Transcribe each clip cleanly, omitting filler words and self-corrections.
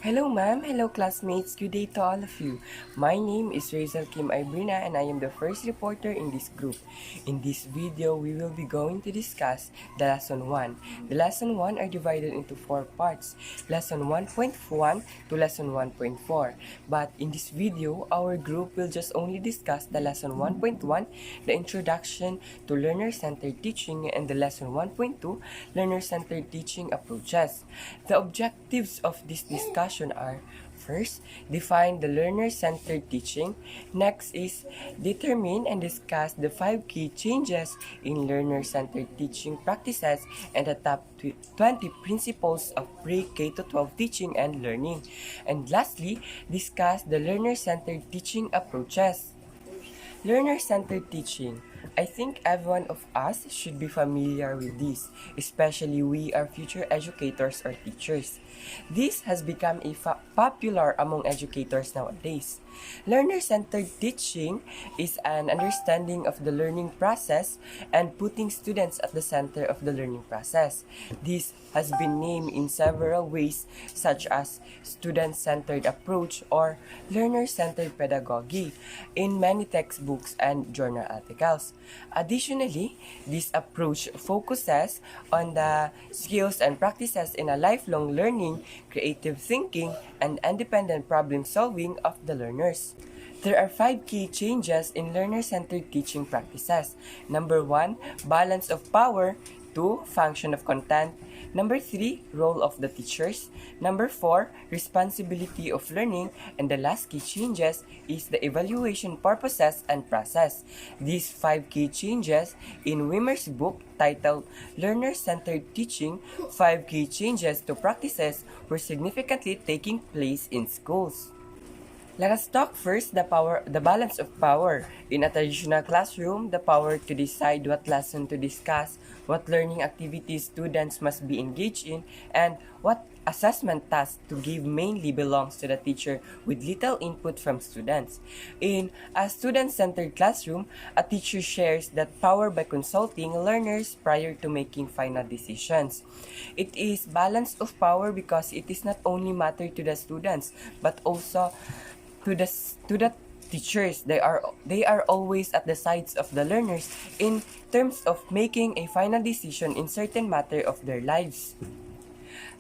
Hello ma'am, hello classmates, good day to all of you. My name is Razel Brina and I am the first reporter in this group. In this video, we will be going to discuss the lesson 1. The lesson 1 are divided into 4 parts, lesson 1.1 to lesson 1.4. But in this video, our group will just only discuss the lesson 1.1, the introduction to learner-centered teaching, and the lesson 1.2, learner-centered teaching approaches. The objectives of this discussion are: first, define the learner-centered teaching. Next is determine and discuss the 5 key changes in learner-centered teaching practices and the top 20 principles of pre-K-12 teaching and learning. And lastly, discuss the learner-centered teaching approaches. Learner-centered teaching. I think every one of us should be familiar with this, especially we are future educators or teachers. This has become popular among educators nowadays. Learner-centered teaching is an understanding of the learning process and putting students at the center of the learning process. This has been named in several ways, such as student-centered approach or learner-centered pedagogy in many textbooks and journal articles. Additionally, this approach focuses on the skills and practices in a lifelong learning, creative thinking, and independent problem solving of the learners. There are 5 key changes in learner-centered teaching practices. Number 1, balance of power. 2, function of content. Number 3, role of the teachers. Number 4, responsibility of learning. And the last key changes is the evaluation purposes and process. These 5 key changes in Wimmer's book titled Learner-Centered Teaching, 5 Key Changes to Practices were significantly taking place in schools. Let us talk first the balance of power. In a traditional classroom, the power to decide what lesson to discuss, what learning activities students must be engaged in, and what assessment tasks to give mainly belongs to the teacher with little input from students. In a student-centered classroom, a teacher shares that power by consulting learners prior to making final decisions. It is balance of power because it is not only matter to the students but also to the teachers. They are always at the sides of the learners in terms of making a final decision in certain matter of their lives.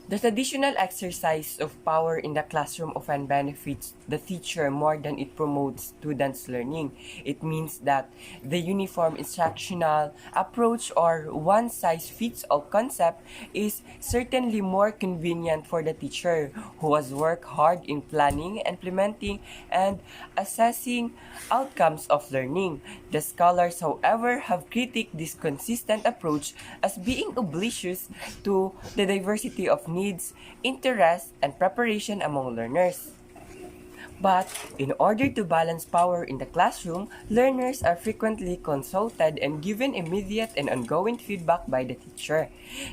The traditional exercise of power in the classroom often benefits the teacher more than it promotes students' learning. It means that the uniform instructional approach or one-size-fits-all concept is certainly more convenient for the teacher who has worked hard in planning, implementing, and assessing outcomes of learning. The scholars, however, have critiqued this consistent approach as being oblivious to the diversity of needs, interests, and preparation among learners. But in order to balance power in the classroom, learners are frequently consulted and given immediate and ongoing feedback by the teacher.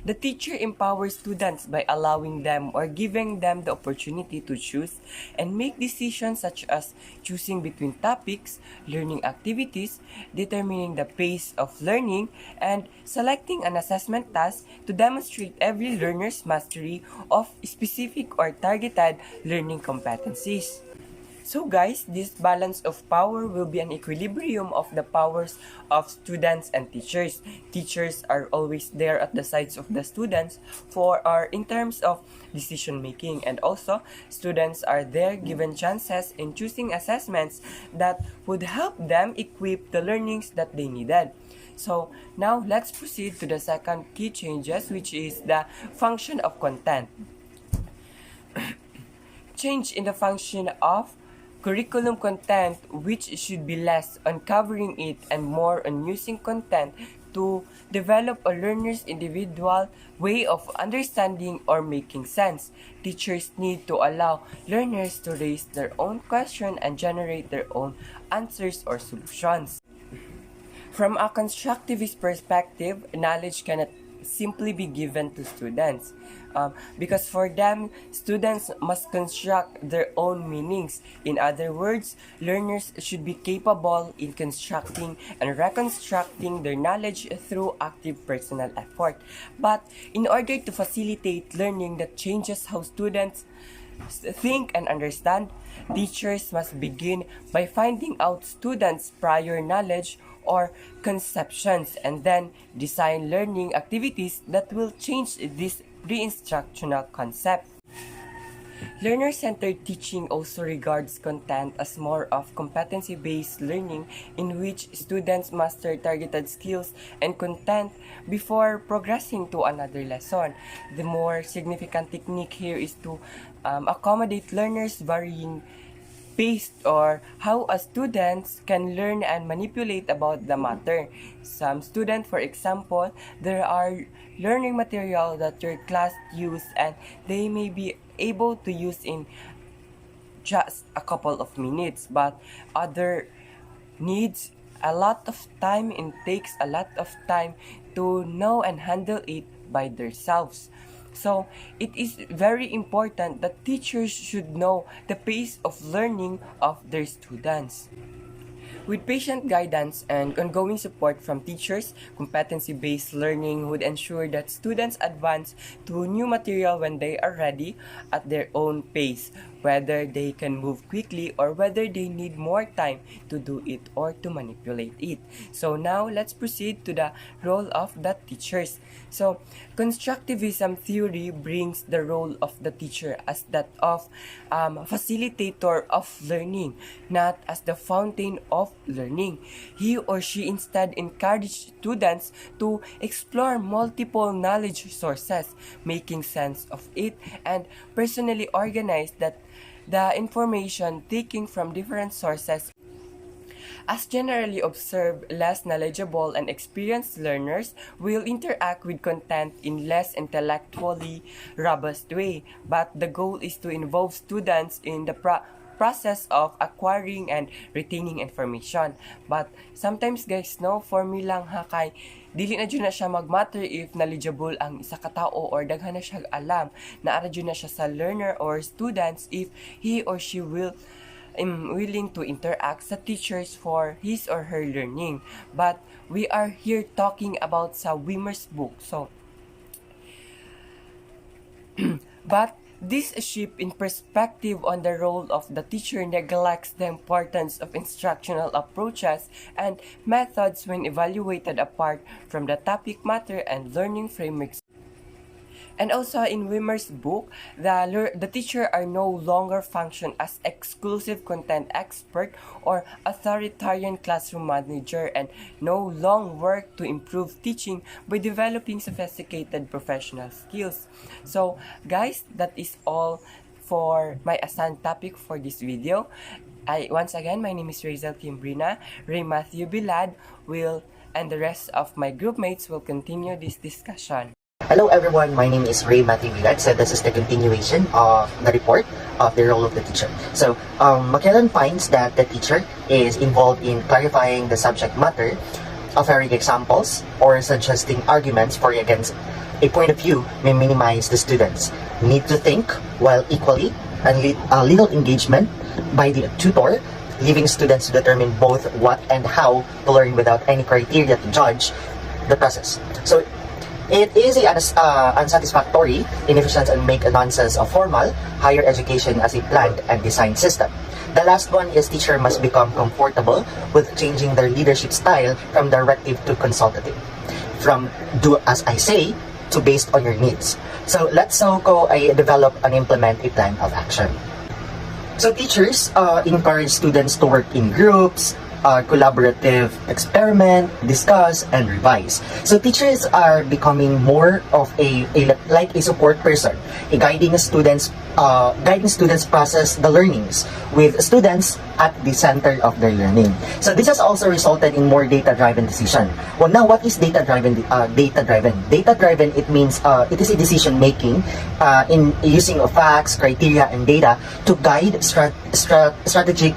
The teacher empowers students by allowing them or giving them the opportunity to choose and make decisions such as choosing between topics, learning activities, determining the pace of learning, and selecting an assessment task to demonstrate every learner's mastery of specific or targeted learning competencies. So guys, this balance of power will be an equilibrium of the powers of students and teachers. Teachers are always there at the sides of the students in terms of decision making, and also students are there given chances in choosing assessments that would help them equip the learnings that they needed. So now let's proceed to the second key changes, which is the function of content. Change in the function of curriculum content, which should be less on covering it and more on using content to develop a learner's individual way of understanding or making sense. Teachers need to allow learners to raise their own question and generate their own answers or solutions. From a constructivist perspective, knowledge cannot simply be given to students. Because for them, students must construct their own meanings. In other words, learners should be capable in constructing and reconstructing their knowledge through active personal effort. But in order to facilitate learning that changes how students think and understand, teachers must begin by finding out students' prior knowledge or conceptions and then design learning activities that will change this pre-instructional concept. Learner-centered teaching also regards content as more of competency-based learning in which students master targeted skills and content before progressing to another lesson. The more significant technique here is to accommodate learners' varying pace or how a students can learn and manipulate about the matter. Some students, for example, there are learning material that your class use and they may be able to use in just a couple of minutes, but other needs a lot of time and takes a lot of time to know and handle it by themselves. So it is very important that teachers should know the pace of learning of their students. With patient guidance and ongoing support from teachers, competency-based learning would ensure that students advance to new material when they are ready at their own pace, whether they can move quickly or whether they need more time to do it or to manipulate it. So now let's proceed to the role of the teachers. So constructivism theory brings the role of the teacher as that of facilitator of learning, not as the fountain of learning. He or she instead encourages students to explore multiple knowledge sources, making sense of it, and personally organize that the information taken from different sources. As generally observed, less knowledgeable and experienced learners will interact with content in less intellectually robust way, but the goal is to involve students in the process of acquiring and retaining information. But sometimes guys, no, for me lang ha, kay dili na dyan na siya mag-matter if knowledgeable ang isa ka tao or daghan na siya alam, naara dyan na siya sa learner or students if he or she will willing to interact sa teachers for his or her learning. But we are here talking about sa Wimmer's book. So, but this shift in perspective on the role of the teacher neglects the importance of instructional approaches and methods when evaluated apart from the topic matter and learning frameworks. And also in Wimmer's book, the teacher are no longer function as exclusive content expert or authoritarian classroom manager and no long work to improve teaching by developing sophisticated professional skills. So guys, that is all for my assigned topic for this video. Once again, my name is Razel Brina. Ray Matthew BILAD and the rest of my group mates will continue this discussion. Hello everyone, my name is Ray Matthew Bilad. So this is the continuation of the report of the role of the teacher. So McKellen finds that the teacher is involved in clarifying the subject matter, offering examples, or suggesting arguments for or against a point of view may minimize the students' need to think, while equally legal engagement by the tutor, leaving students to determine both what and how to learn without any criteria to judge the process. So it is unsatisfactory, inefficient, and make a nonsense of formal higher education as a planned and designed system. The last one is teacher must become comfortable with changing their leadership style from directive to consultative, from do as I say to based on your needs. So let's go develop and implement a plan of action. So teachers encourage students to work in groups, collaborative experiment, discuss, and revise. So teachers are becoming more of a support person, guiding students process the learnings with students at the center of their learning. So this has also resulted in more data-driven decision. Well, now what is data-driven? Data-driven, it means it is a decision making in using of facts, criteria, and data to guide strategic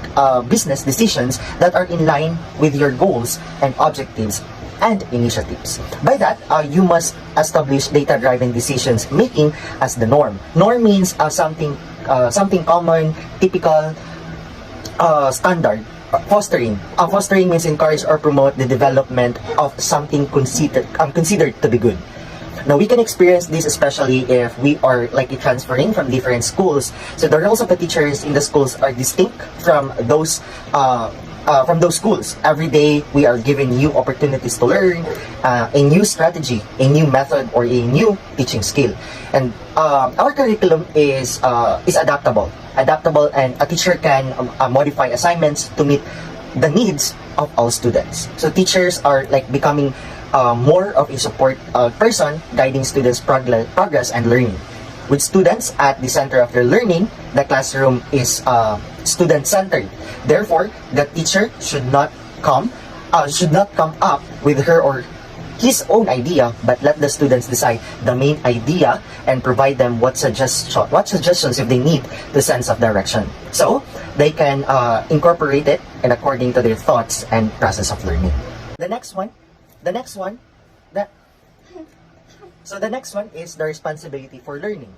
business decisions that are in line with your goals and objectives and initiatives. By that, you must establish data-driven decisions making as the norm. Norm means something common, typical, standard. Fostering means encourage or promote the development of something considered to be good. Now, we can experience this especially if we are likely transferring from different schools. So the roles of the teachers in the schools are distinct from those schools. Every day, we are given new opportunities to learn a new strategy, a new method, or a new teaching skill. And our curriculum is adaptable, and a teacher can modify assignments to meet the needs of all students. So teachers are like becoming more of a support person, guiding students' progress and learning. With students at the center of their learning, the classroom is student-centered. Therefore, the teacher should not come up with her or his own idea, but let the students decide the main idea and provide them what suggestions if they need the sense of direction. So they can incorporate it and according to their thoughts and process of learning. The next one is the responsibility for learning.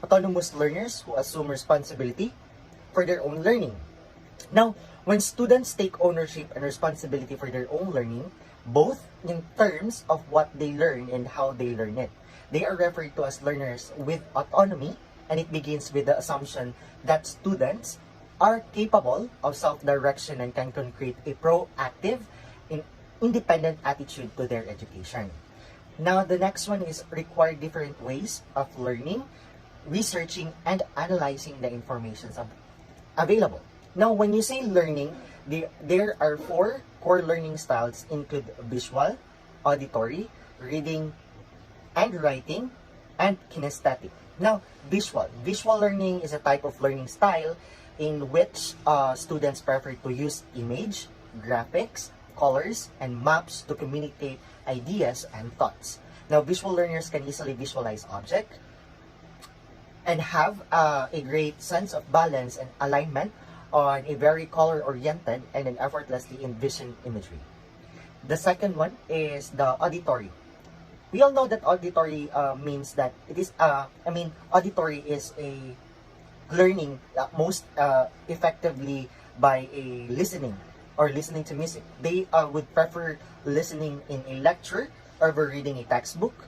Autonomous learners who assume responsibility for their own learning. Now, when students take ownership and responsibility for their own learning, both in terms of what they learn and how they learn it, they are referred to as learners with autonomy, and it begins with the assumption that students are capable of self-direction and can create a proactive and independent attitude to their education. Now, the next one is require different ways of learning, researching, and analyzing the information available. Now, when you say learning, there are 4 core learning styles include visual, auditory, reading, and writing, and kinesthetic. Now, visual learning is a type of learning style in which students prefer to use image, graphics, colors, and maps to communicate ideas and thoughts. Now, visual learners can easily visualize objects and have a great sense of balance and alignment on a very color-oriented and an effortlessly envisioned imagery. The second one is the auditory. We all know that auditory means that it is, auditory is a learning most effectively by a listening or listening to music. They would prefer listening in a lecture over reading a textbook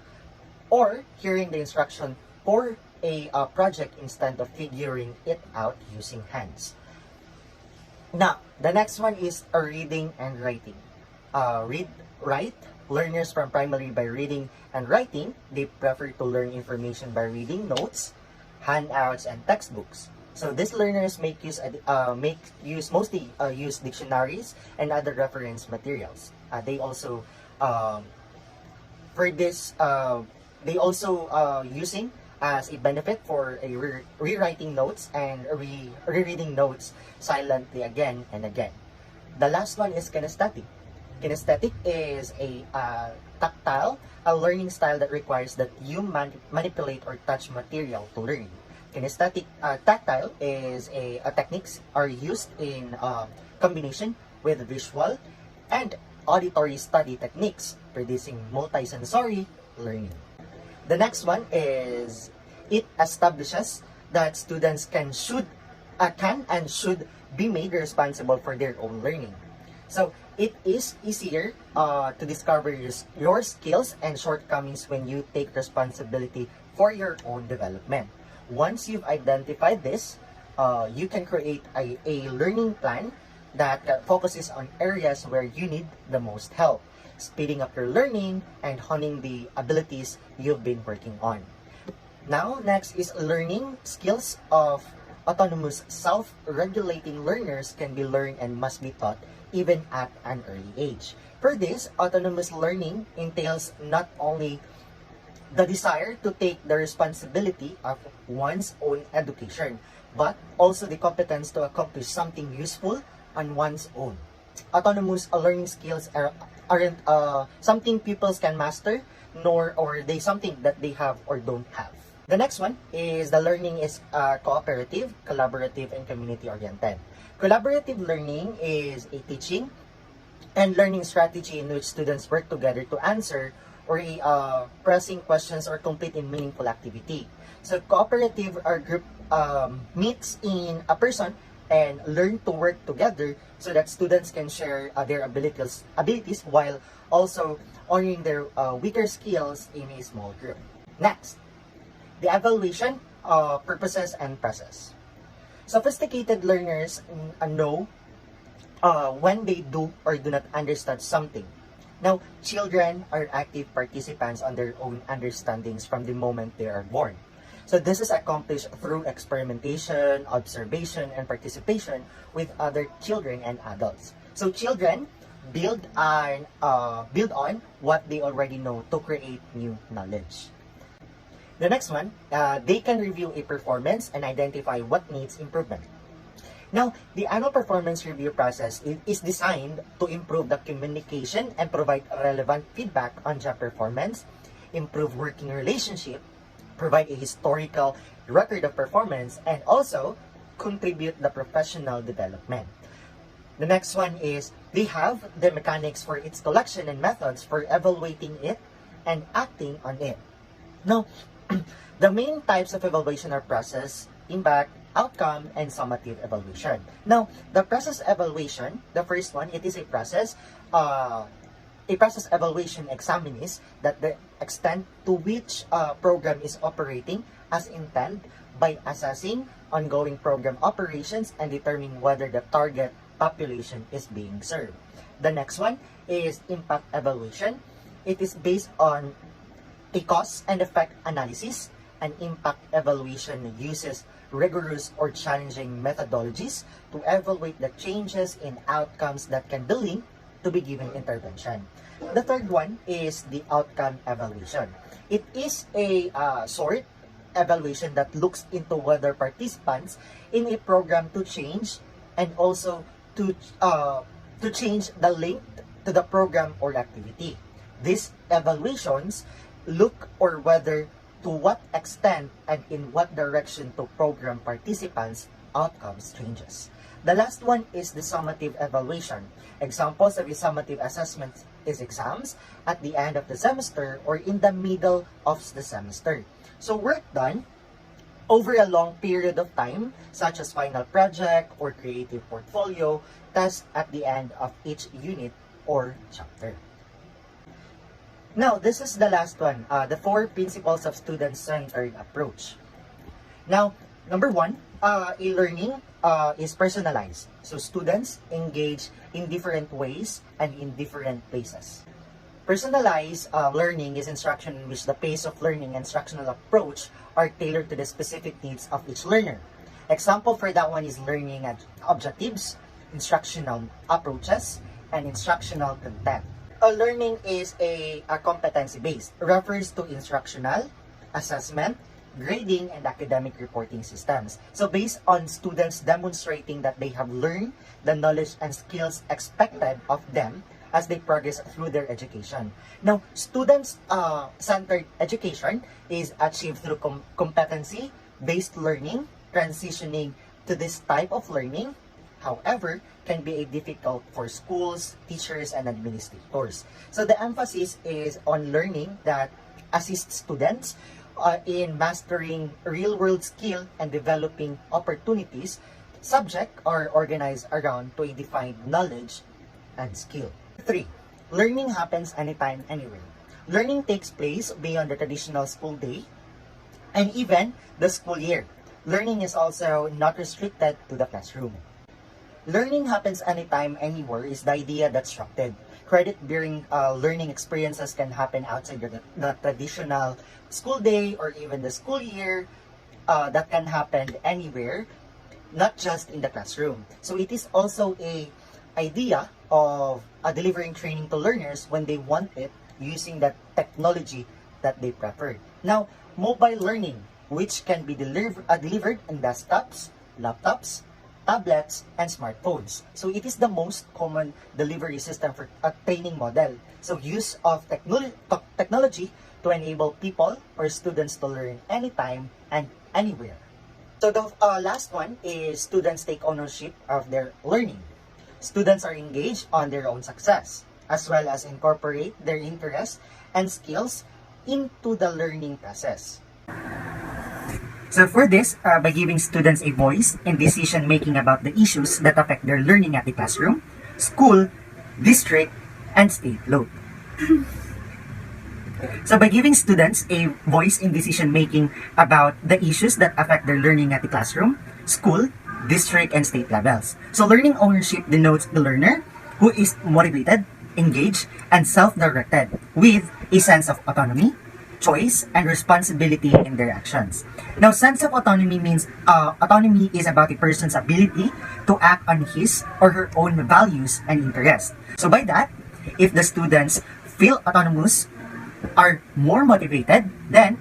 or hearing the instruction for a project instead of figuring it out using hands. Now, the next one is reading and writing. Write. Learners from primary by reading and writing, they prefer to learn information by reading notes, handouts, and textbooks. So these learners mostly use dictionaries and other reference materials. They also using as a benefit for a rewriting notes and rereading notes silently again and again. The last one is kinesthetic. Kinesthetic is a tactile, a learning style that requires that you manipulate or touch material to learn. Kinesthetic tactile is a techniques are used in combination with visual and auditory study techniques, producing multisensory learning. The next one is it establishes that students can and should be made responsible for their own learning. So it is easier to discover your skills and shortcomings when you take responsibility for your own development. Once you've identified this, you can create a learning plan that focuses on areas where you need the most help, speeding up your learning and honing the abilities you've been working on. Now, next is learning skills of autonomous self-regulating learners can be learned and must be taught even at an early age. For this, autonomous learning entails not only the desire to take the responsibility of one's own education, but also the competence to accomplish something useful on one's own. Autonomous learning skills aren't something pupils can master, nor are they something that they have or don't have. The next one is the learning is cooperative, collaborative, and community-oriented. Collaborative learning is a teaching and learning strategy in which students work together to answer or pressing questions or complete a meaningful activity. So cooperative or group meets in a person and learn to work together so that students can share their abilities while also honoring their weaker skills in a small group. Next, the evaluation purposes and process. Sophisticated learners know when they do or do not understand something. Now, children are active participants on their own understandings from the moment they are born. So this is accomplished through experimentation, observation, and participation with other children and adults. So children build on what they already know to create new knowledge. The next one, they can review a performance and identify what needs improvement. Now, the annual performance review process is designed to improve the communication and provide relevant feedback on job performance, improve working relationship, provide a historical record of performance, and also contribute the professional development. The next one is they have the mechanics for its collection and methods for evaluating it and acting on it. Now, the main types of evaluation are process, impact, outcome, and summative evaluation. Now, the process evaluation, the first one, it is a process evaluation examines that the extent to which program is operating as intended by assessing ongoing program operations and determining whether the target population is being served. The next one is impact evaluation. It is based on a cause and effect analysis. An impact evaluation uses rigorous or challenging methodologies to evaluate the changes in outcomes that can be linked to be given intervention. The third one is the outcome evaluation. It is a sort evaluation that looks into whether participants in a program to change and also to change the link to the program or activity. These evaluations look or whether to what extent and in what direction to program participants' outcomes changes. The last one is the summative evaluation. Examples of a summative assessment is exams at the end of the semester or in the middle of the semester. So work done over a long period of time, such as final project or creative portfolio, test at the end of each unit or chapter. Now, this is the last one, the 4 principles of student-centered approach. Now, number 1, e-learning is personalized. So students engage in different ways and in different places. Personalized learning is instruction in which the pace of learning and instructional approach are tailored to the specific needs of each learner. Example for that one is learning objectives, instructional approaches, and instructional content. Learning is a competency-based, refers to instructional, assessment, grading, and academic reporting systems. So based on students demonstrating that they have learned the knowledge and skills expected of them as they progress through their education. Now, students-centered education is achieved through competency-based learning, transitioning to this type of learning, however, can be difficult for schools, teachers, and administrators. So the emphasis is on learning that assists students in mastering real-world skill and developing opportunities. Subject are organized around to a defined knowledge and skill. 3. Learning happens anytime, anywhere. Learning takes place beyond the traditional school day and even the school year. Learning is also not restricted to the classroom. Learning happens anytime, anywhere is the idea that's structured. Credit-bearing learning experiences can happen outside the traditional school day or even the school year. That can happen anywhere, not just in the classroom. So it is also a idea of delivering training to learners when they want it using that technology that they prefer. Now, mobile learning, which can be delivered in desktops, laptops, tablets, and smartphones. So it is the most common delivery system for a training model. So use of technology to enable people or students to learn anytime and anywhere. So the last one is students take ownership of their learning. Students are engaged on their own success, as well as incorporate their interests and skills into the learning process. So for this, by giving students a voice in decision making about the issues that affect their learning at the classroom, school, district, and state load. So by giving students a voice in decision making about the issues that affect their learning at the classroom, school, district, and state levels. So learning ownership denotes the learner who is motivated, engaged, and self-directed with a sense of autonomy, choice, and responsibility in their actions. Now, sense of autonomy means autonomy is about a person's ability to act on his or her own values and interests. So by that, if the students feel autonomous, are more motivated, then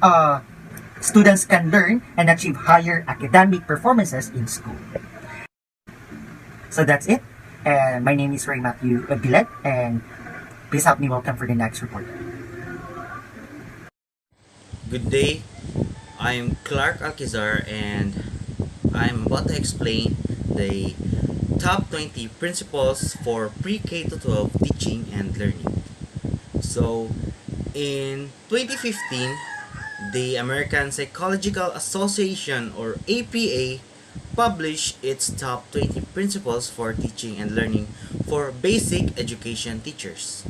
students can learn and achieve higher academic performances in school. So that's it. My name is Ray Matthew BILAD, and please help me welcome for the next report. Good day, I'm Clark ALQUIZAR, and I'm about to explain the top 20 principles for pre-K to 12 teaching and learning. So, in 2015, the American Psychological Association, or APA, published its top 20 principles for teaching and learning for basic education teachers.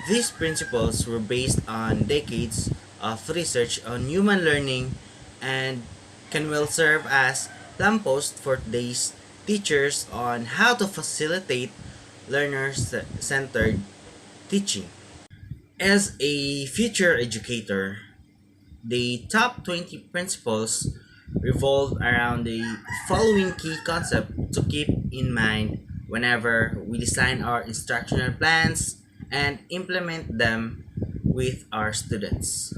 These principles were based on decades of research on human learning and can well serve as lampposts for today's teachers on how to facilitate learner-centered teaching. As a future educator, the top 20 principles revolve around the following key concepts to keep in mind whenever we design our instructional plans and implement them with our students.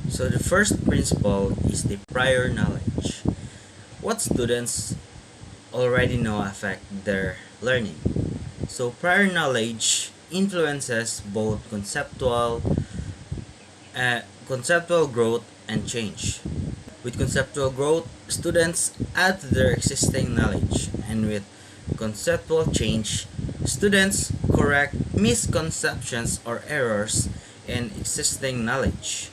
So the first principle is the prior knowledge. What students already know affect their learning. So prior knowledge influences both conceptual growth and change. With conceptual growth, students add to their existing knowledge, and with conceptual change, students correct misconceptions or errors in existing knowledge.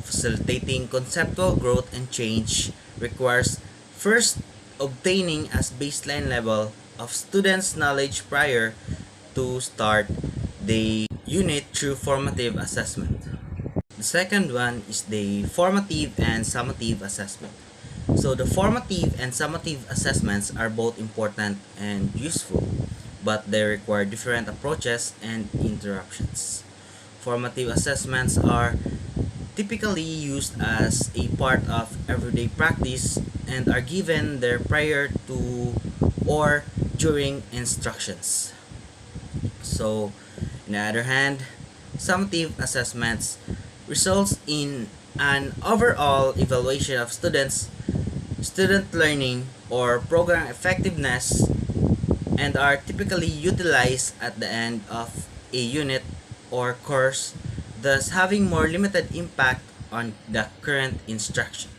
Facilitating conceptual growth and change requires first obtaining a baseline level of students' knowledge prior to start the unit through formative assessment. The second one is the formative and summative assessment. So the formative and summative assessments are both important and useful, but they require different approaches and interruptions. Formative assessments are typically used as a part of everyday practice and are given there prior to or during instructions. So, on the other hand, summative assessments results in an overall evaluation of student learning or program effectiveness, and are typically utilized at the end of a unit or course, thus having more limited impact on the current instruction.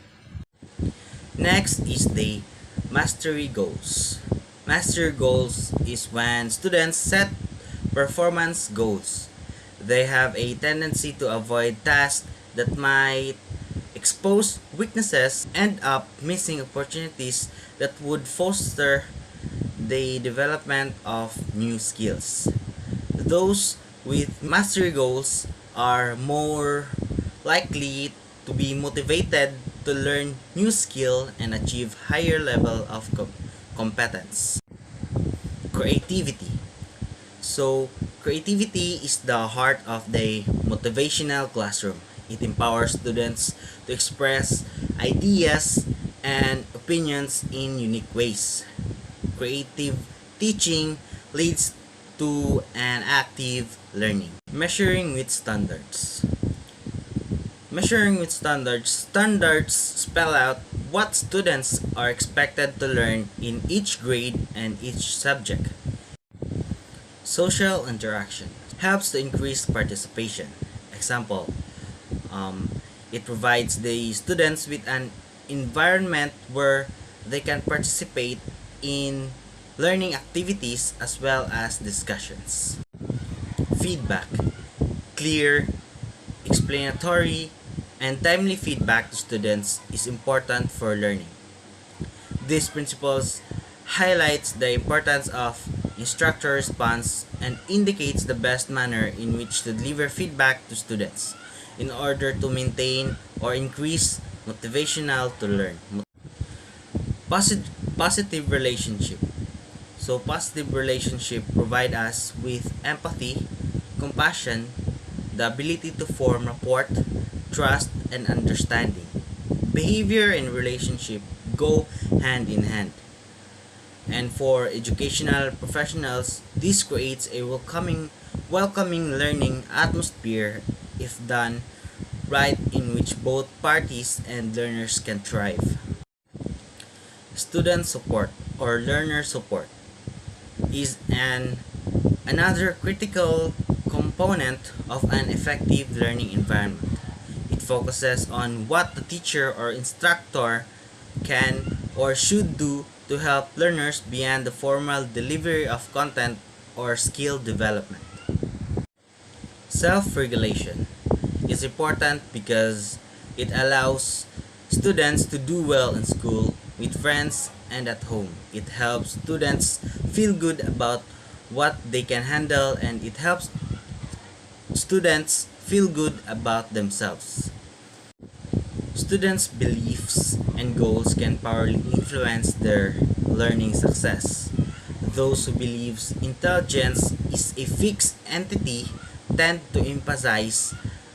Next is the mastery goals. Mastery goals is when students set performance goals. They have a tendency to avoid tasks that might expose weaknesses, end up missing opportunities that would foster the development of new skills. Those with mastery goals are more likely to be motivated to learn new skill and achieve higher level of competence. Creativity. So, creativity is the heart of the motivational classroom. It empowers students to express ideas and opinions in unique ways. Creative teaching leads to an active learning. Measuring with standards. Measuring with standards. Standards spell out what students are expected to learn in each grade and each subject. Social interaction helps to increase participation. Example, it provides the students with an environment where they can participate in learning activities as well as discussions. Feedback. Clear, explanatory, and timely feedback to students is important for learning. These principles highlights the importance of instructor response and indicates the best manner in which to deliver feedback to students in order to maintain or increase motivational to learn. Positive relationship. So positive relationship provide us with empathy, compassion, the ability to form rapport, trust, and understanding. Behavior and relationship go hand in hand. And for educational professionals, this creates a welcoming learning atmosphere if done right, in which both parties and learners can thrive. Student support or learner support is another critical component of an effective learning environment. It focuses on what the teacher or instructor can or should do to help learners beyond the formal delivery of content or skill development. Self-regulation is important because it allows students to do well in school, with friends, and at home. It helps students feel good about what they can handle, and it helps students feel good about themselves. Students' beliefs and goals can powerfully influence their learning success. Those who believe intelligence is a fixed entity tend to emphasize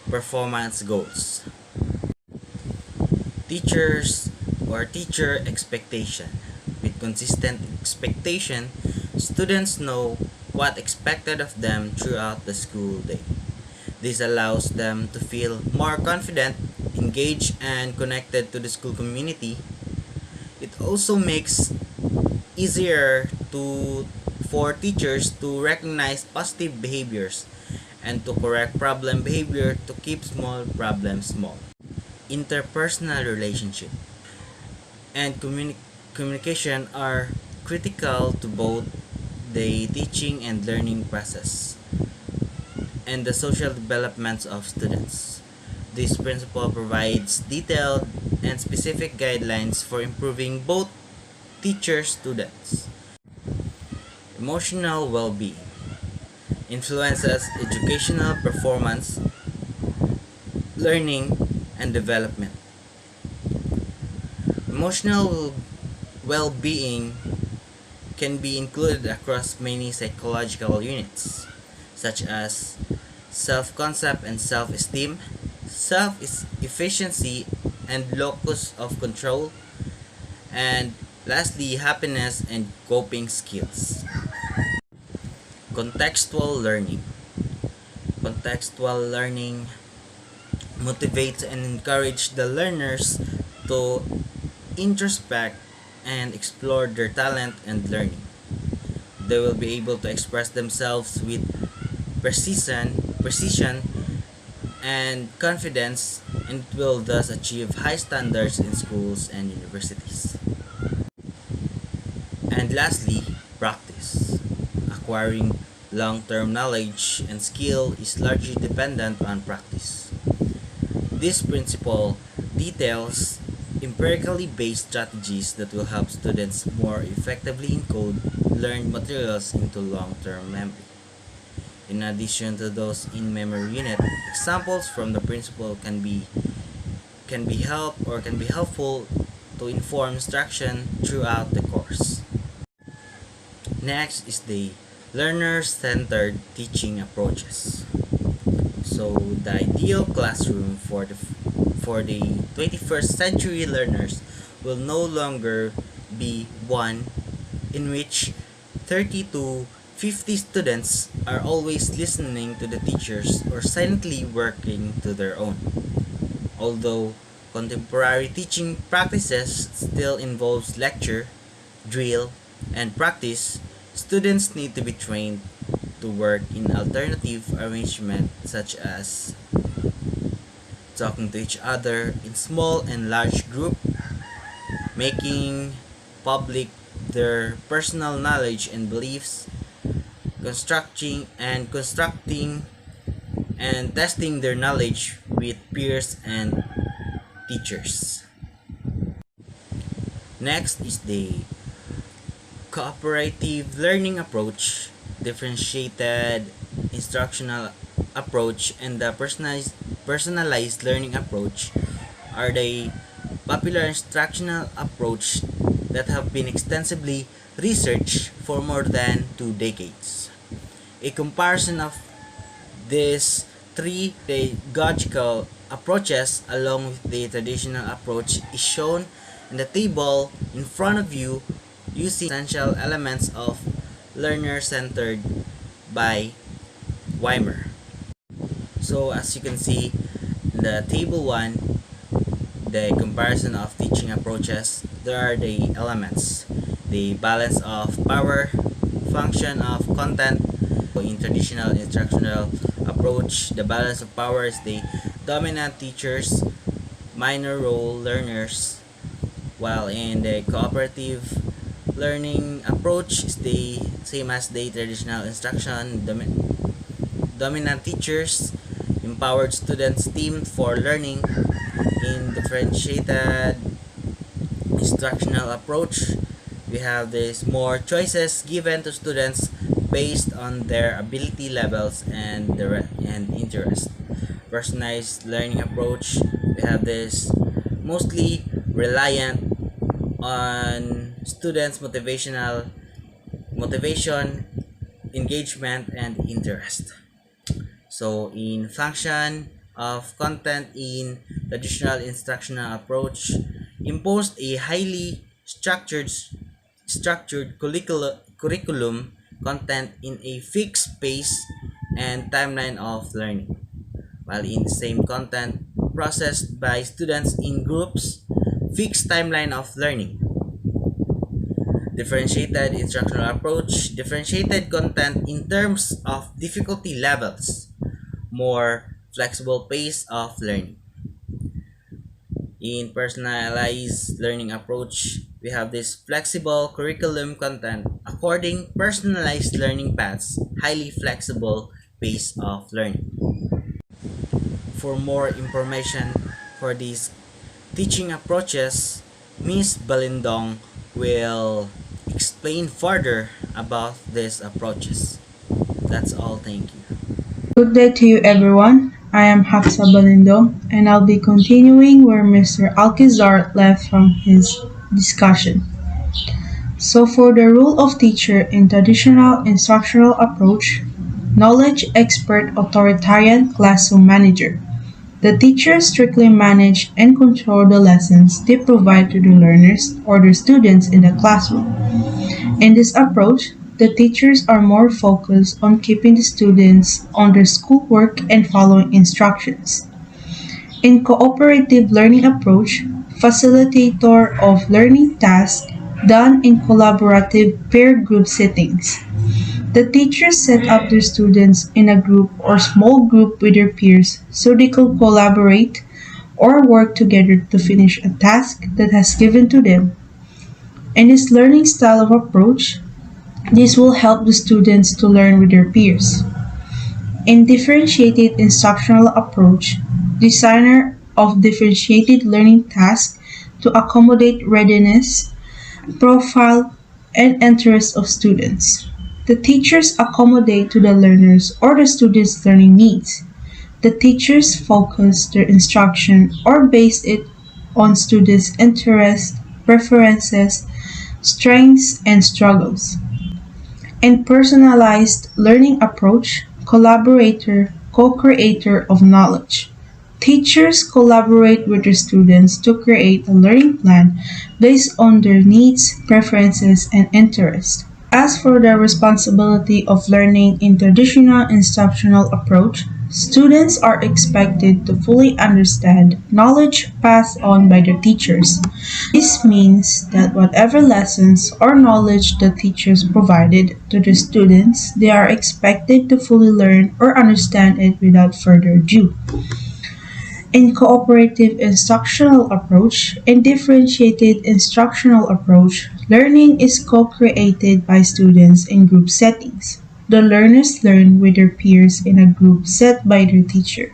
performance goals. Teachers or teacher expectation. With consistent expectation, students know what expected of them throughout the school day. This allows them to feel more confident, engaged, and connected to the school community. It also makes easier for teachers to recognize positive behaviors and to correct problem behavior to keep small problems small. Interpersonal relationship and communication are critical to both the teaching and learning process and the social developments of students. This principle provides detailed and specific guidelines for improving both teacher-students. Emotional well-being influences educational performance, learning, and development. Emotional well-being can be included across many psychological units, such as self-concept and self-esteem, self-efficiency and locus of control, and lastly, happiness and coping skills. Contextual learning. Contextual learning motivates and encourages the learners to introspect and explore their talent and learning. They will be able to express themselves with precision and confidence, and will thus achieve high standards in schools and universities. And lastly, practice. Acquiring long-term knowledge and skill is largely dependent on practice. This principle details empirically based strategies that will help students more effectively encode learned materials into long-term memory. In addition to those in-memory unit, examples from the principle can be helpful to inform instruction throughout the course. Next is the learner-centered teaching approaches. So the ideal classroom for the 21st century learners will no longer be one in which 30 to 50 students are always listening to the teachers or silently working to their own. Although contemporary teaching practices still involves lecture, drill, and practice, students need to be trained to work in alternative arrangement such as talking to each other in small and large group, making public their personal knowledge and beliefs, constructing and testing their knowledge with peers and teachers. Next is the cooperative learning approach, differentiated instructional approach, and the personalized learning approach are the popular instructional approach that have been extensively researched for more than 2 decades. A comparison of these three pedagogical approaches along with the traditional approach is shown in the table in front of you using essential elements of learner-centered by Weimer. So as you can see in the table 1, the comparison of teaching approaches, there are the elements: the balance of power, function of content. In traditional instructional approach, the balance of power is the dominant teachers, minor role learners, while in the cooperative learning approach is the same as the traditional instruction, dominant teachers, empowered students team for learning. In differentiated instructional approach, we have this more choices given to students based on their ability levels and interest. Personalized learning approach, we have this mostly reliant on students' motivation, engagement, and interest. So in function of content in traditional instructional approach, imposed a highly structured curriculum content in a fixed pace and timeline of learning, while in the same content processed by students in groups, fixed timeline of learning. Differentiated instructional approach, differentiated content in terms of difficulty levels, more flexible pace of learning. In personalized learning approach, we have this flexible curriculum content according personalized learning paths, highly flexible pace of learning. For more information for these teaching approaches, Ms. Balindong will explain further about these approaches. That's all, thank you. Good day to you everyone. I am HAFSAH Balindong and I'll be continuing where Mr. ALQUIZAR left from his discussion. So for the role of teacher in traditional instructional approach, knowledge expert authoritarian classroom manager. The teachers strictly manage and control the lessons they provide to the learners or the students in the classroom. In this approach, the teachers are more focused on keeping the students on their schoolwork and following instructions. In cooperative learning approach, facilitator of learning tasks done in collaborative peer group settings. The teachers set up their students in a group or small group with their peers so they could collaborate or work together to finish a task that has given to them. In this learning style of approach, this will help the students to learn with their peers. In differentiated instructional approach, designer of differentiated learning tasks to accommodate readiness, profile, and interest of students. The teachers accommodate to the learners or the students' learning needs. The teachers focus their instruction or base it on students' interests, preferences, strengths, and struggles. In personalized learning approach, collaborator, co-creator of knowledge. Teachers collaborate with their students to create a learning plan based on their needs, preferences, and interests. As for the responsibility of learning in traditional instructional approach, students are expected to fully understand knowledge passed on by their teachers. This means that whatever lessons or knowledge the teachers provided to the students, they are expected to fully learn or understand it without further ado. In cooperative instructional approach and differentiated instructional approach, learning is co-created by students in group settings. The learners learn with their peers in a group set by their teachers.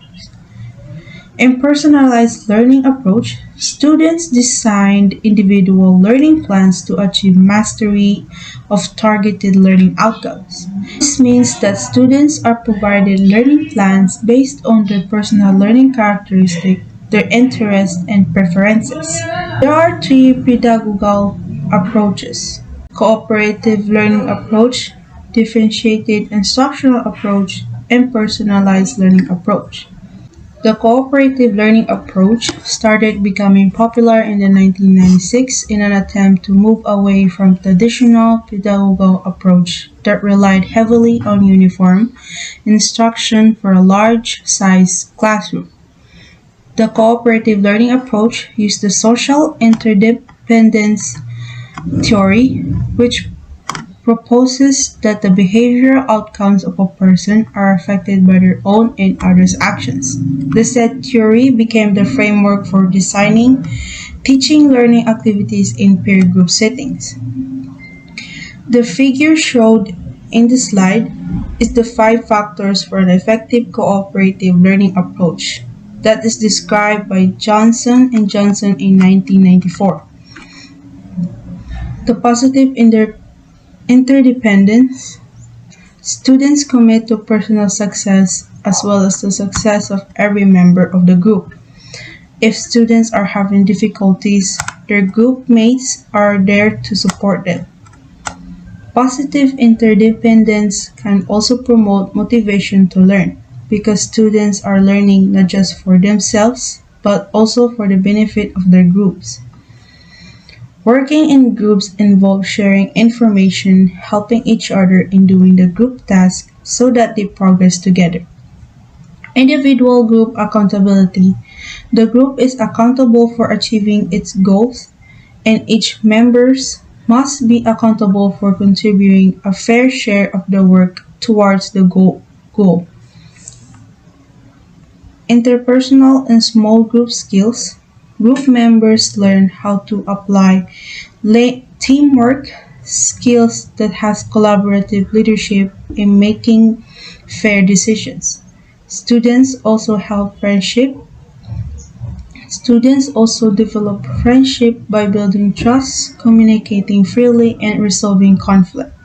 In personalized learning approach, students designed individual learning plans to achieve mastery of targeted learning outcomes. This means that students are provided learning plans based on their personal learning characteristics, their interests, and preferences. There are three pedagogical approaches: cooperative learning approach, differentiated instructional approach, and personalized learning approach. The cooperative learning approach started becoming popular in the 1996 in an attempt to move away from traditional pedagogical approach that relied heavily on uniform instruction for a large-size classroom. The cooperative learning approach used the social interdependence theory, which proposes that the behavioral outcomes of a person are affected by their own and others' actions. The said theory became the framework for designing teaching learning activities in peer group settings. The figure showed in the slide is the 5 factors for an effective cooperative learning approach that is described by Johnson and Johnson in 1994. The positive interdependence. Students commit to personal success as well as the success of every member of the group. If students are having difficulties, their group mates are there to support them. Positive interdependence can also promote motivation to learn because students are learning not just for themselves but also for the benefit of their groups. Working in groups involves sharing information, helping each other in doing the group task so that they progress together. Individual group accountability. The group is accountable for achieving its goals, and each members must be accountable for contributing a fair share of the work towards the goal. Interpersonal and small group skills. Group members learn how to apply teamwork skills that has collaborative leadership in making fair decisions. Students also develop friendship by building trust, communicating freely, and resolving conflict.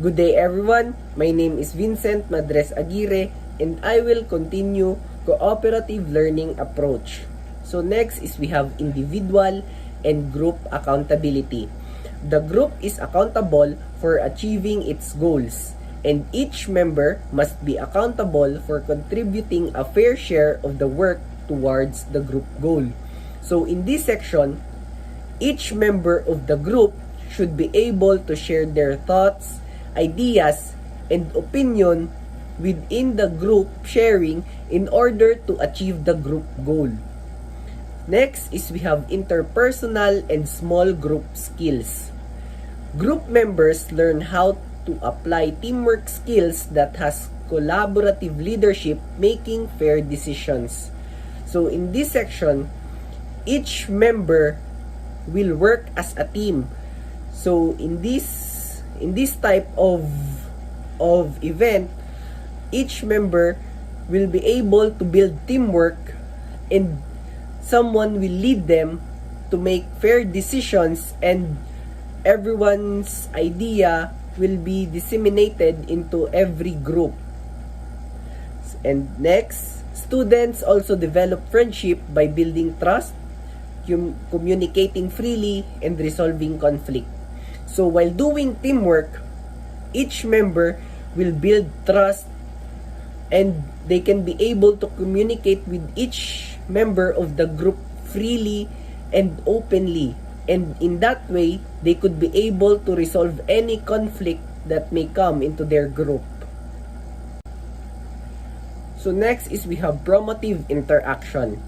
Good day everyone, my name is Vincent Aguirre and I will continue cooperative learning approach. So next is we have individual and group accountability. The group is accountable for achieving its goals and each member must be accountable for contributing a fair share of the work towards the group goal. So in this section, each member of the group should be able to share their thoughts, ideas, and opinion within the group sharing in order to achieve the group goal. Next is we have interpersonal and small group skills. Group members learn how to apply teamwork skills that has collaborative leadership, making fair decisions. So in this section, each member will work as a team. So in this type of event, each member will be able to build teamwork and someone will lead them to make fair decisions and everyone's idea will be disseminated into every group. And next, students also develop friendship by building trust, communicating freely, and resolving conflict. So while doing teamwork, each member will build trust and they can be able to communicate with each member of the group freely and openly. And in that way, they could be able to resolve any conflict that may come into their group. So next is we have promotive interaction.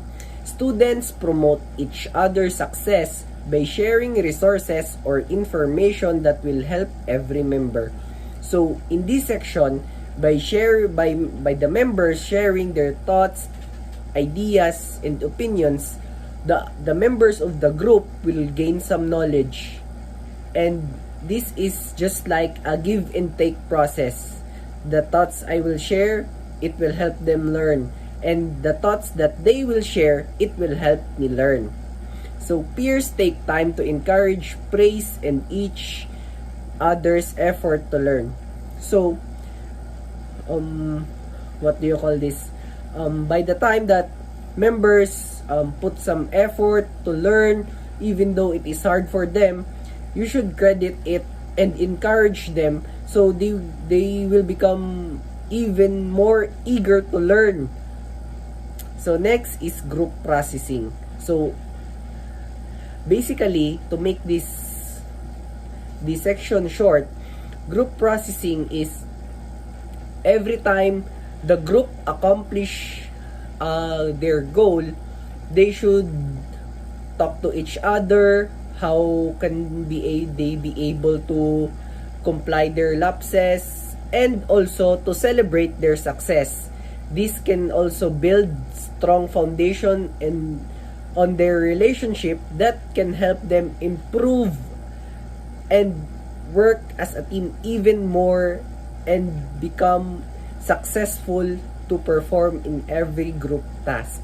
Students promote each other's success by sharing resources or information that will help every member. So in this section, by the members sharing their thoughts, ideas, and opinions, the members of the group will gain some knowledge. And this is just like a give and take process. The thoughts I will share it will help them learn. And the thoughts that they will share, it will help me learn. So peers take time to encourage, praise, and each other's effort to learn. So, what do you call this? By the time that members put some effort to learn, even though it is hard for them, you should credit it and encourage them so they will become even more eager to learn. So next is group processing. So basically, to make this section short, group processing is every time the group accomplish their goal, they should talk to each other. How can they be able to comply their lapses, and also to celebrate their success. This can also build strong foundation and on their relationship that can help them improve and work as a team even more and become successful to perform in every group task.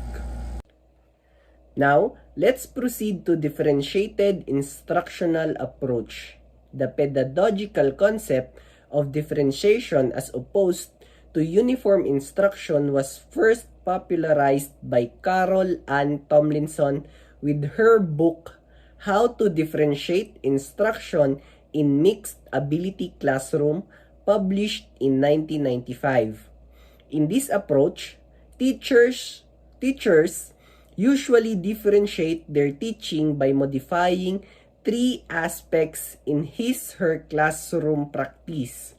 Now, let's proceed to differentiated instructional approach. The pedagogical concept of differentiation as opposed to uniform instruction was first popularized by Carol Ann Tomlinson with her book How to Differentiate Instruction in Mixed Ability Classroom, published in 1995. In this approach, teachers usually differentiate their teaching by modifying three aspects in his/her classroom practice.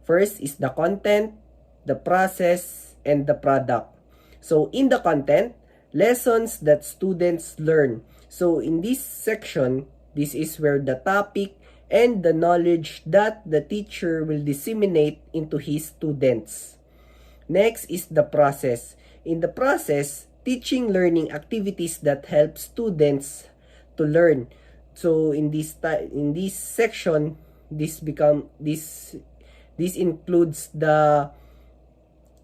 First is the content, the process, and the product. So in the content, lessons that students learn. So in this section, this is where the topic and the knowledge that the teacher will disseminate into his students. Next is the process. In the process, teaching learning activities that help students to learn. So in this section, this includes the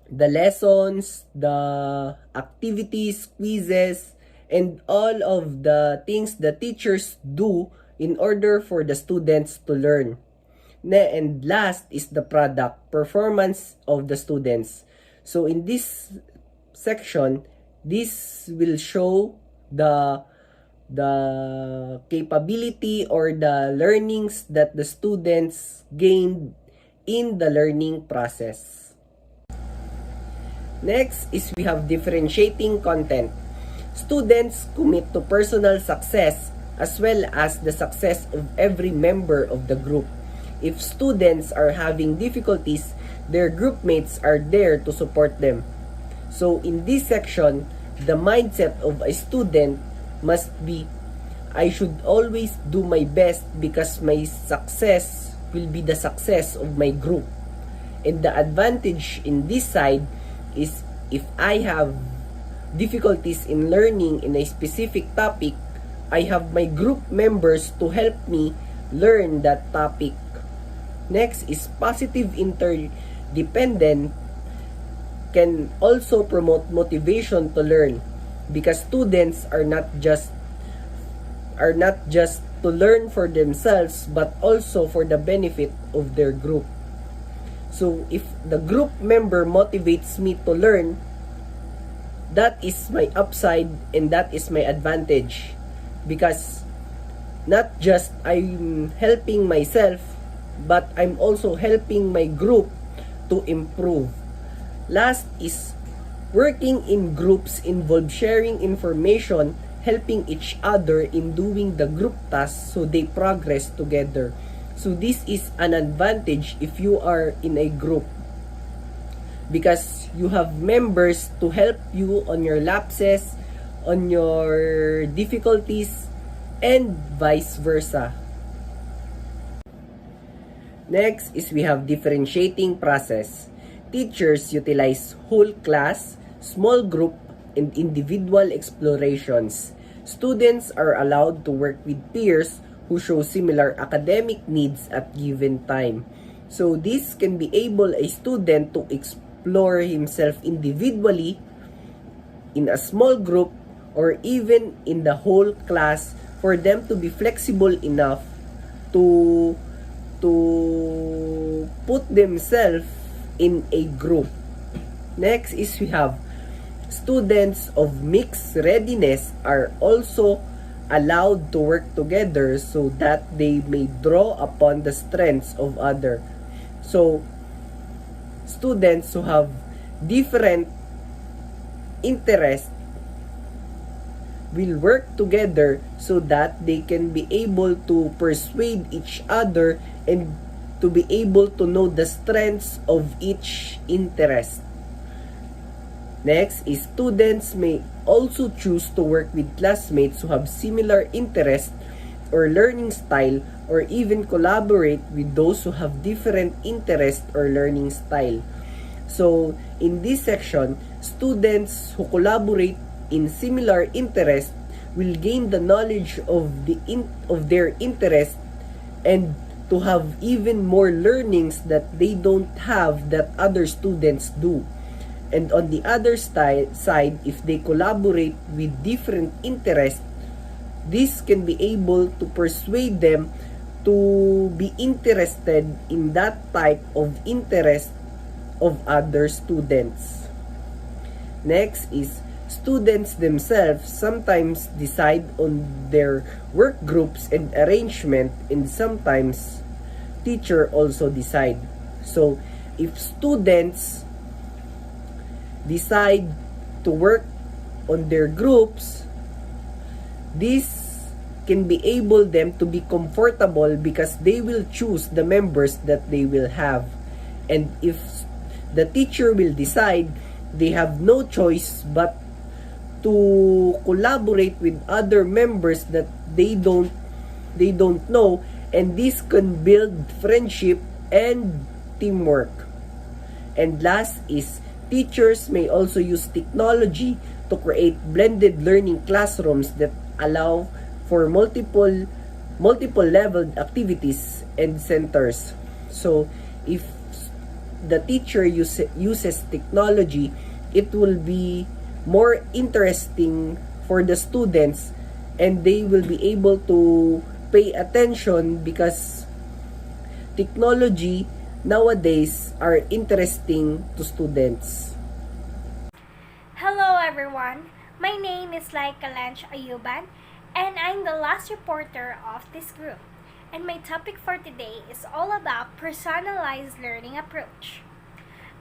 lessons, the activities, quizzes, and all of the things the teachers do in order for the students to learn. And last is the product, performance of the students. So in this section, this will show the capability or the learnings that the students gained in the learning process. Next is we have differentiating content. Students commit to personal success as well as the success of every member of the group. If students are having difficulties, their group mates are there to support them. So in this section, the mindset of a student must be, I should always do my best because my success will be the success of my group. And the advantage in this side is if I have difficulties in learning in a specific topic, I have my group members to help me learn that topic. Next is positive interdependent can also promote motivation to learn because students are not just to learn for themselves but also for the benefit of their group. So if the group member motivates me to learn, that is my upside and that is my advantage because not just I'm helping myself but I'm also helping my group to improve. Last is working in groups involve sharing information, helping each other in doing the group tasks so they progress together. So this is an advantage if you are in a group because you have members to help you on your lapses, on your difficulties, and vice versa. Next is we have differentiating process. Teachers utilize whole class, small group, and individual explorations. Students are allowed to work with peers who show similar academic needs at given time. So this can be able a student to explore himself individually, in a small group, or even in the whole class, for them to be flexible enough to put themselves in a group. Next is we have students of mixed readiness are also allowed to work together so that they may draw upon the strengths of other. So students who have different interests will work together so that they can be able to persuade each other and to be able to know the strengths of each interest. Next is students may also choose to work with classmates who have similar interests or learning style, or even collaborate with those who have different interests or learning style. So, in this section, students who collaborate in similar interests will gain the knowledge of their interest and to have even more learnings that they don't have that other students do. And on the other side, if they collaborate with different interests, this can be able to persuade them to be interested in that type of interest of other students. Next is students themselves sometimes decide on their work groups and arrangement, and sometimes teacher also decide. So if students decide to work on their groups, this can be able them to be comfortable because they will choose the members that they will have. And if the teacher will decide, they have no choice but to collaborate with other members that they don't know, and this can build friendship and teamwork. And last is teachers may also use technology to create blended learning classrooms that allow for multiple leveled activities and centers. So if the teacher uses technology, it will be more interesting for the students and they will be able to pay attention because technology nowadays are interesting to students. Hello everyone, my name is LYKA AYUBAN and I'm the last reporter of this group. And my topic for today is all about personalized learning approach.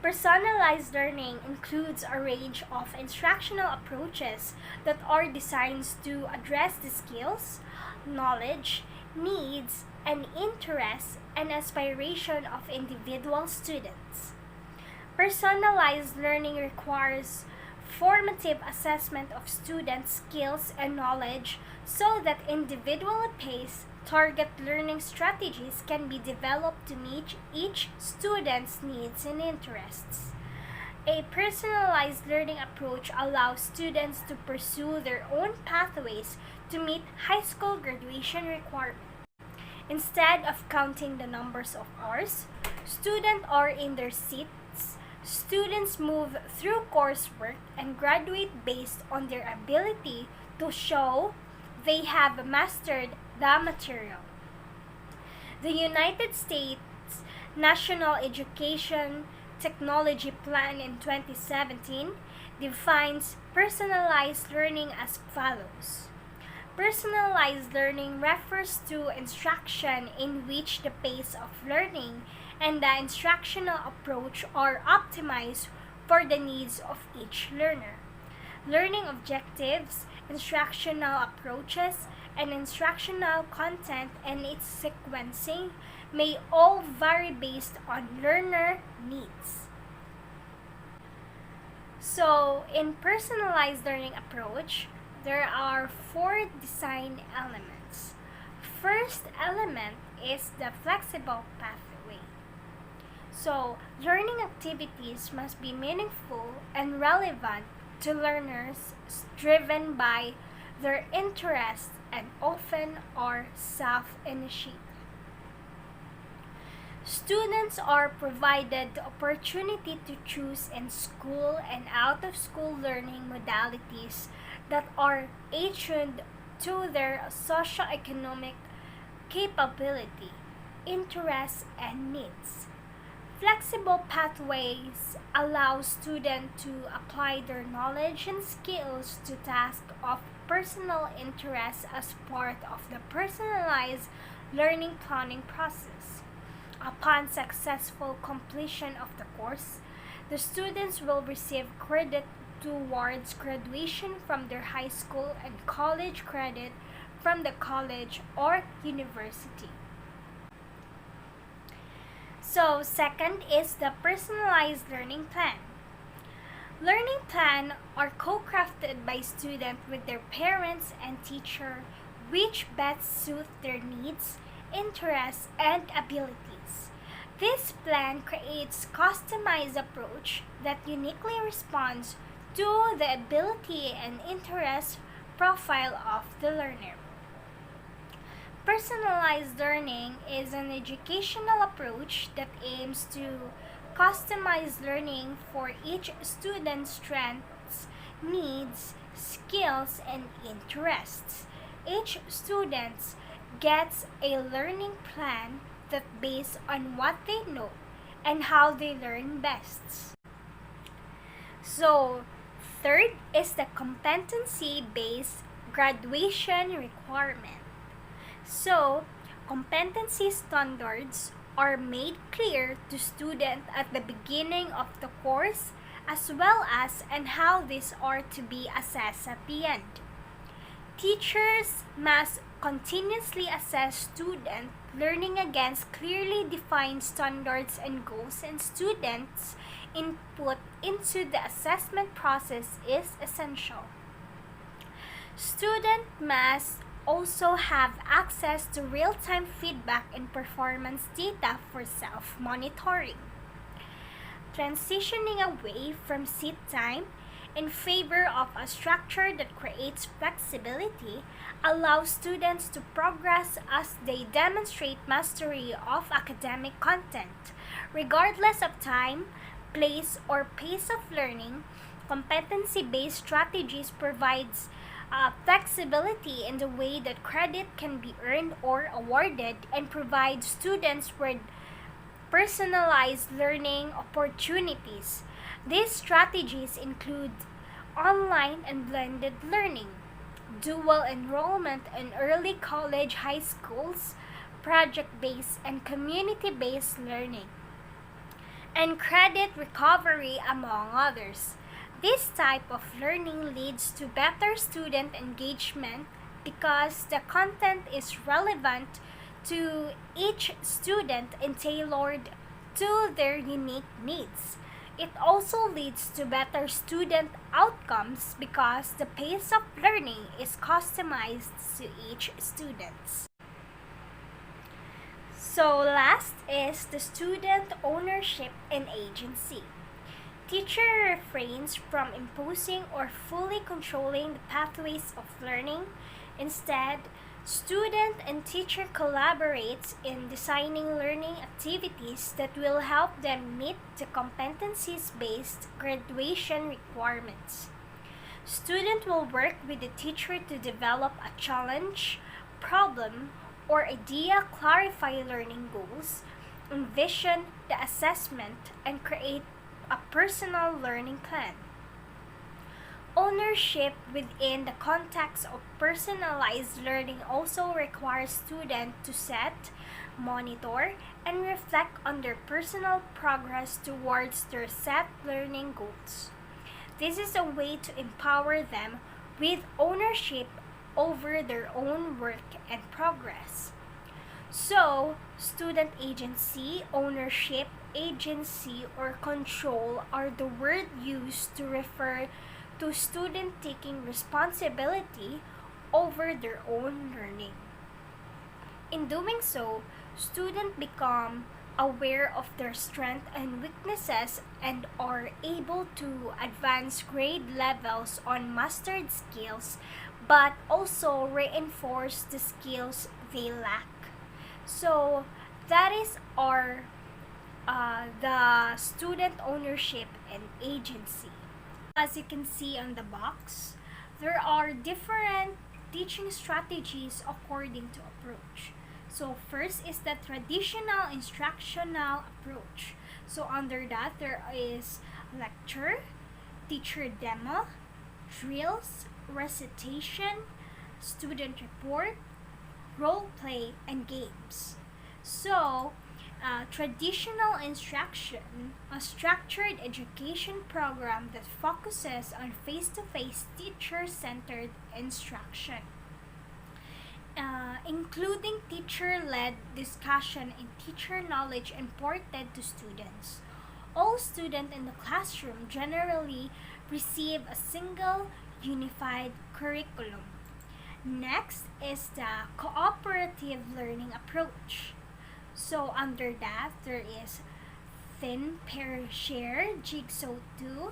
Personalized learning includes a range of instructional approaches that are designed to address the skills, knowledge, needs, and interests and aspiration of individual students. Personalized learning requires formative assessment of students' skills and knowledge so that individual pace target learning strategies can be developed to meet each student's needs and interests. A personalized learning approach allows students to pursue their own pathways to meet high school graduation requirements. Instead of counting the numbers of hours students are in their seats, students move through coursework and graduate based on their ability to show they have mastered the material. The United States National Education Technology Plan in 2017 defines personalized learning as follows. Personalized learning refers to instruction in which the pace of learning and the instructional approach are optimized for the needs of each learner. Learning objectives, instructional approaches, and instructional content and its sequencing may all vary based on learner needs. So, in personalized learning approach, there are 4 design elements. First element is the flexible pathway. So, learning activities must be meaningful and relevant to learners driven by their interests and often are self-initiated. Students are provided the opportunity to choose in-school and out-of-school learning modalities that are attuned to their socioeconomic capability, interests, and needs. Flexible pathways allow students to apply their knowledge and skills to tasks of personal interest as part of the personalized learning planning process. Upon successful completion of the course, the students will receive credit towards graduation from their high school and college credit from the college or university. So, second is the personalized learning plan. Learning plans are co-crafted by students with their parents and teacher, which best suit their needs, interests, and abilities. This plan creates customized approach that uniquely responds to the ability and interest profile of the learner. Personalized learning is an educational approach that aims to customize learning for each student's strengths, needs, skills, and interests. Each student gets a learning plan that based on what they know and how they learn best. So, third is the competency-based graduation requirement. So, competency standards are made clear to students at the beginning of the course as well as and how these are to be assessed at the end. Teachers must continuously assess student learning against clearly defined standards and goals, and students' input into the assessment process is essential. Student must also have access to real-time feedback and performance data for self-monitoring. Transitioning away from seat time in favor of a structure that creates flexibility allows students to progress as they demonstrate mastery of academic content. Regardless of time, place, or pace of learning, competency-based strategies provides flexibility in the way that credit can be earned or awarded and provide students with personalized learning opportunities. These strategies include online and blended learning, dual enrollment in early college high schools, project-based and community-based learning, and credit recovery, among others. This type of learning leads to better student engagement because the content is relevant to each student and tailored to their unique needs. It also leads to better student outcomes because the pace of learning is customized to each student. So last is the student ownership and agency. Teacher refrains from imposing or fully controlling the pathways of learning. Instead, student and teacher collaborate in designing learning activities that will help them meet the competencies-based graduation requirements. Student will work with the teacher to develop a challenge, problem, or idea, clarify learning goals, envision the assessment, and create a personal learning plan. Ownership within the context of personalized learning also requires students to set, monitor, and reflect on their personal progress towards their set learning goals. This is a way to empower them with ownership over their own work and progress. So, student agency, ownership, agency, or control are the words used to refer to student taking responsibility over their own learning. In doing so, students become aware of their strengths and weaknesses and are able to advance grade levels on mastered skills, but also reinforce the skills they lack. So that is our the student ownership and agency. As you can see on the box, there are different teaching strategies according to approach. So first is the traditional instructional approach. So under that, there is lecture, teacher demo, drills, recitation, student report, role play, and games. So, traditional instruction, a structured education program that focuses on face-to-face teacher-centered instruction, including teacher-led discussion and teacher knowledge imparted to students. All students in the classroom generally receive a single unified curriculum. Next is the cooperative learning approach. So under that, there is thin pair share, jigsaw 2,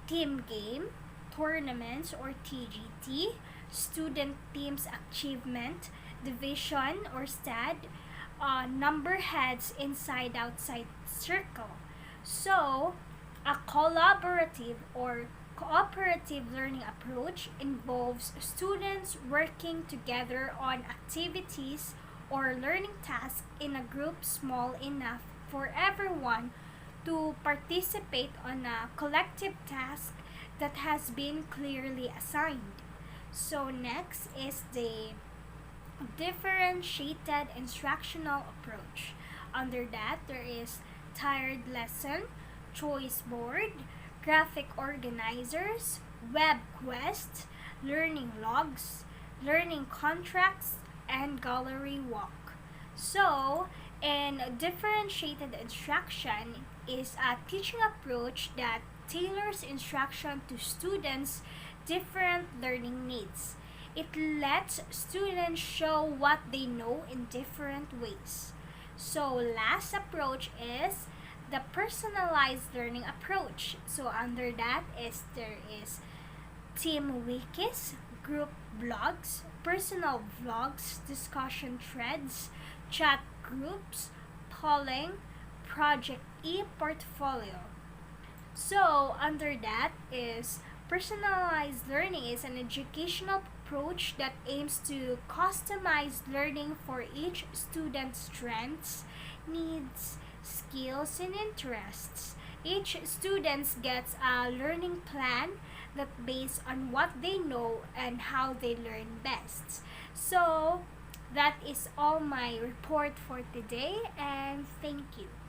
team game, tournaments or TGT, student teams achievement, division or STAD, number heads inside outside circle. So a collaborative or cooperative learning approach involves students working together on activities or learning tasks in a group small enough for everyone to participate on a collective task that has been clearly assigned. So next is the differentiated instructional approach. Under that, there is tiered lesson, choice board, graphic organizers, web quests, learning logs, learning contracts, and gallery walk. So, in differentiated instruction is a teaching approach that tailors instruction to students' different learning needs. It lets students show what they know in different ways. So, last approach is the personalized learning approach. So under that is there is team wikis, group blogs, personal vlogs, discussion threads, chat groups, polling, project e-portfolio. So under that is personalized learning is an educational approach that aims to customize learning for each student's strengths, needs, skills, and interests. Each student gets a learning plan that based on what they know and how they learn best. So that is all my report for today, and thank you.